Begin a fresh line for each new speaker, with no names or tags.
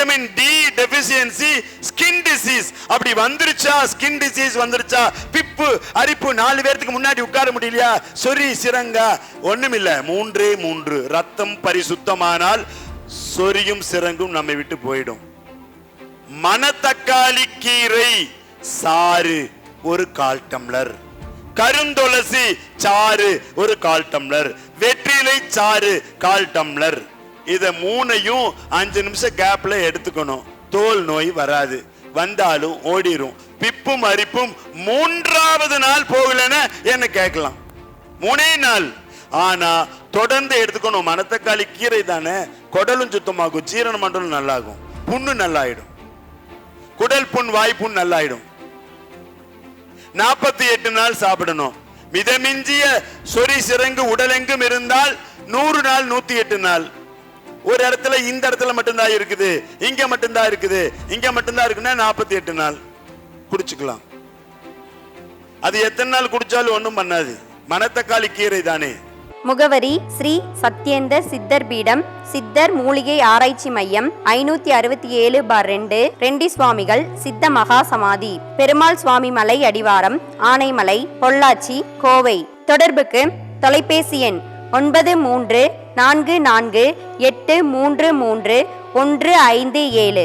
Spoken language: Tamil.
Vitamin D deficiency, skin disease அப்படி வந்துருச்சா, ஸ்கின் டிசீஸ் வந்துருச்சா, பிப்பு அரிப்பு, 4 பேருக்கு முன்னாடி உட்கார முடியலையா, சொறி சிரங்கா, ஒண்ணுமில்ல. 3 ரத்தம் பரிசுத்தமானால் சொறியும் சிரங்கும் நம்மை விட்டு போயிடும். மணத்தக்காளி கீரை சாறு 1/4 டம்ளர், கருந்துளசி சாறு 1/4 டம்ளர், வெற்றிலை சாறு 1/4 டம்ளர். இத 3ஐயும் 5 நிமிஷம் கேப்ல எடுத்துக்கணும். தோல் நோய் வராது, வந்தாலும் ஓடிரும். பிப்பும் அரிப்பும் 3வது நாள் போகலன்னு என்ன கேட்கலாம். 3 நாள் ஆனா தொடர்ந்து எடுத்துக்கணும். மணத்தக்காளி கீரை தானே, குடலும் சுத்தமாகும், ஜீரண மண்டலம் நல்லாகும், புண்ணு நல்லாயிடும், குடல் புண் வாய்ப்புண் நல்லாயிடும். 48 நாள் சாப்பிடணும். மிதமிஞ்சிய சொறி சிரங்கு உடலெங்கும் இருந்தால் 100 நாள் 108 நாள். ஒரு இடத்துல இந்த இடத்துல மட்டும்தான் இருக்குது, இங்க மட்டும்தான் இருக்குது, இங்க மட்டும்தான் இருக்குன்னா 48 நாள் குடிச்சுக்கலாம். அது எத்தனை நாள் குடிச்சாலும் ஒண்ணும் பண்ணாது. மணத்தக்காளி கீரை தானே.
முகவரி: ஸ்ரீ சத்யேந்தர் சித்தர் பீடம், சித்தர் மூலிகை ஆராய்ச்சி மையம், 567/2, ரெண்டி சுவாமிகள் சித்த மகா சமாதி, பெருமாள் சுவாமி மலை அடிவாரம், ஆனைமலை, பொள்ளாச்சி, கோவை. தொடர்புக்கு தொலைபேசி எண் 9344833157.